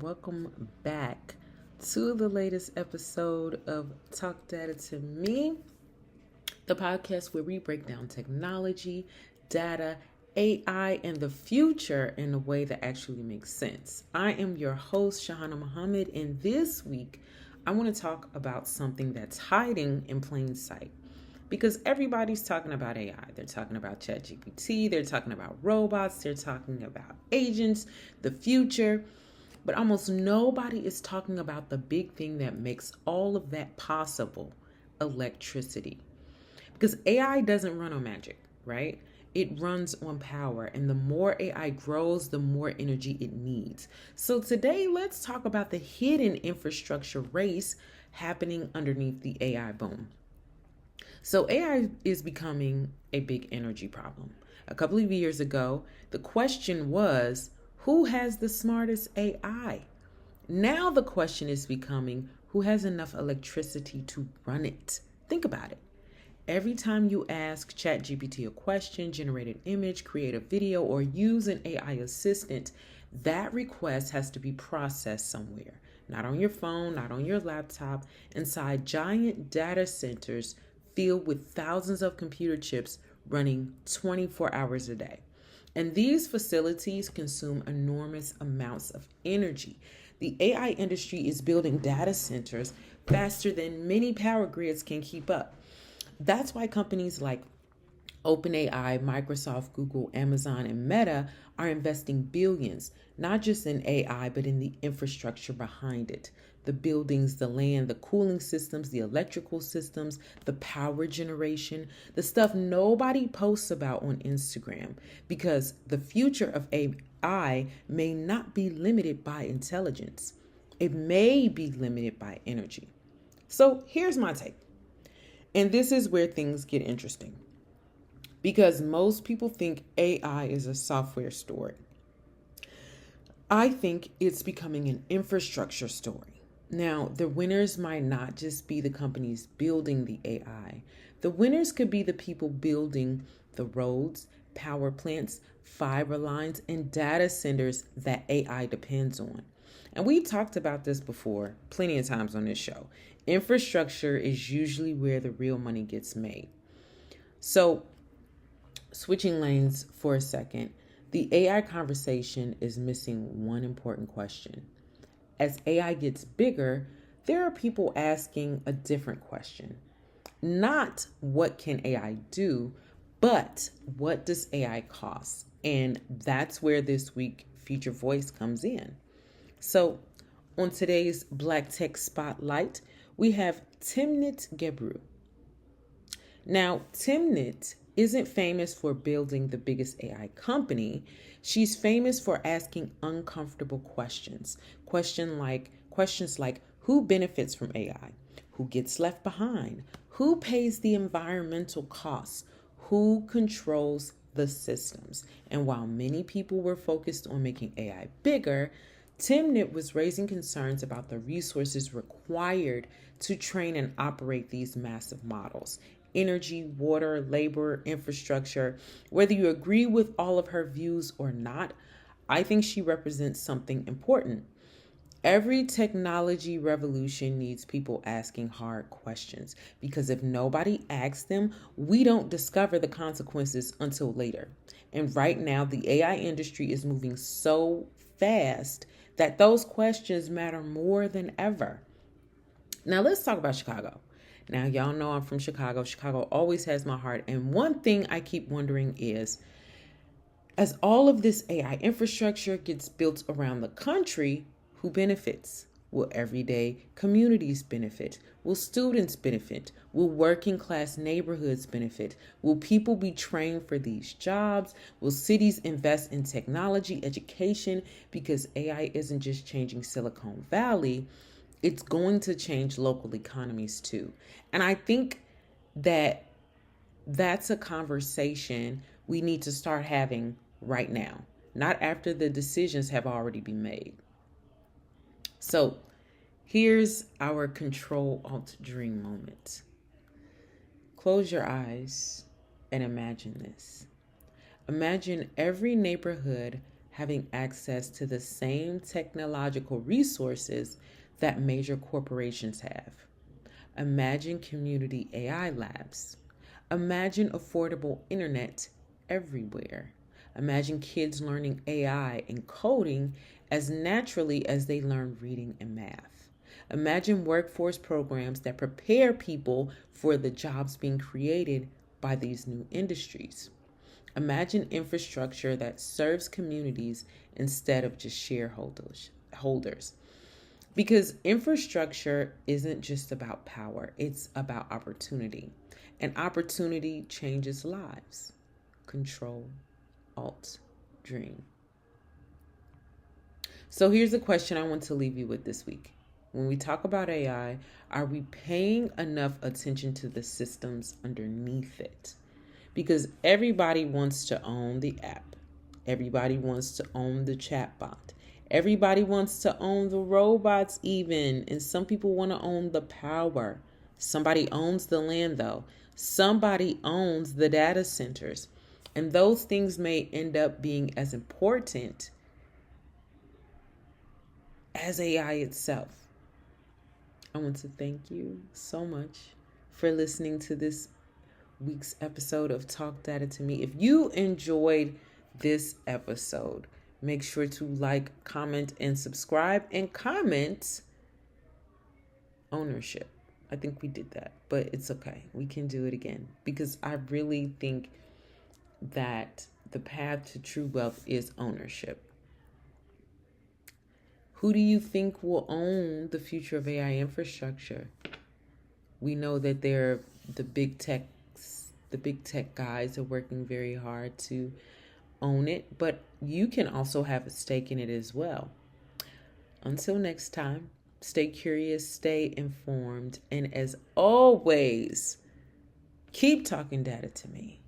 welcome back to the latest episode of Talk Data to Me, the podcast where we break down technology, data, AI, and the future in a way that actually makes sense. I am your host, Shahana Muhammad, and this week I want to talk about something that's hiding in plain sight. Because everybody's talking about AI. They're talking about ChatGPT, they're talking about robots, they're talking about agents, the future. But almost nobody is talking about the big thing that makes all of that possible: electricity. Because AI doesn't run on magic, right? It runs on power. And the more AI grows, the more energy it needs. So today, let's talk about the hidden infrastructure race happening underneath the AI boom. So AI is becoming a big energy problem. A couple of years ago, the question was, who has the smartest AI? Now the question is becoming, who has enough electricity to run it? Think about it. Every time you ask ChatGPT a question, generate an image, create a video, or use an AI assistant, that request has to be processed somewhere. Not on your phone, not on your laptop, inside giant data centers filled with thousands of computer chips running 24 hours a day. And these facilities consume enormous amounts of energy. The AI industry is building data centers faster than many power grids can keep up. That's why companies like OpenAI, Microsoft, Google, Amazon, and Meta are investing billions, not just in AI, but in the infrastructure behind it. The buildings, the land, the cooling systems, the electrical systems, the power generation, the stuff nobody posts about on Instagram, because the future of AI may not be limited by intelligence. It may be limited by energy. So here's my take. And this is where things get interesting, because most people think AI is a software story. I think it's becoming an infrastructure story. Now, the winners might not just be the companies building the AI. The winners could be the people building the roads, power plants, fiber lines, and data centers that AI depends on. And we talked about this before plenty of times on this show. Infrastructure is usually where the real money gets made. So, switching lanes for a second, the AI conversation is missing one important question. As AI gets bigger, there are people asking a different question. Not what can AI do, but what does AI cost? And that's where this week Future Voice comes in. So on today's Black Tech Spotlight, we have Timnit Gebru. Now, Timnit isn't famous for building the biggest AI company. She's famous for asking uncomfortable questions. Questions like who benefits from AI? Who gets left behind? Who pays the environmental costs? Who controls the systems? And while many people were focused on making AI bigger, Timnit was raising concerns about the resources required to train and operate these massive models. Energy, water, labor, infrastructure. Whether you agree with all of her views or not, I think she represents something important. Every technology revolution needs people asking hard questions, because if nobody asks them, we don't discover the consequences until later. And right now, the AI industry is moving so fast that those questions matter more than ever. Now, let's talk about Chicago. Now, y'all know I'm from Chicago. Chicago always has my heart. And one thing I keep wondering is, as all of this AI infrastructure gets built around the country, who benefits? Will everyday communities benefit? Will students benefit? Will working class neighborhoods benefit? Will people be trained for these jobs? Will cities invest in technology, education? Because AI isn't just changing Silicon Valley, it's going to change local economies too. And I think that that's a conversation we need to start having right now, not after the decisions have already been made. So here's our Control Alt Dream moment. Close your eyes and imagine this. Imagine every neighborhood having access to the same technological resources that major corporations have. Imagine community AI labs. Imagine affordable internet everywhere. Imagine kids learning AI and coding as naturally as they learn reading and math. Imagine workforce programs that prepare people for the jobs being created by these new industries. Imagine infrastructure that serves communities instead of just shareholders. Because infrastructure isn't just about power, it's about opportunity. And opportunity changes lives. Control, Alt, Dream. So here's a question I want to leave you with this week. When we talk about AI, are we paying enough attention to the systems underneath it? Because everybody wants to own the app. Everybody wants to own the chatbot. Everybody wants to own the robots even. And some people want to own the power. Somebody owns the land though. Somebody owns the data centers. And those things may end up being as important as AI itself. I want to thank you so much for listening to this week's episode of Talk Data to Me. If you enjoyed this episode, make sure to like, comment, and subscribe, and comment ownership. I think we did that, but it's okay. We can do it again because I really think that the path to true wealth is ownership. Who do you think will own the future of AI infrastructure? We know that the big tech guys are working very hard to own it, but you can also have a stake in it as well. Until next time, stay curious, stay informed, and as always, keep talking data to me.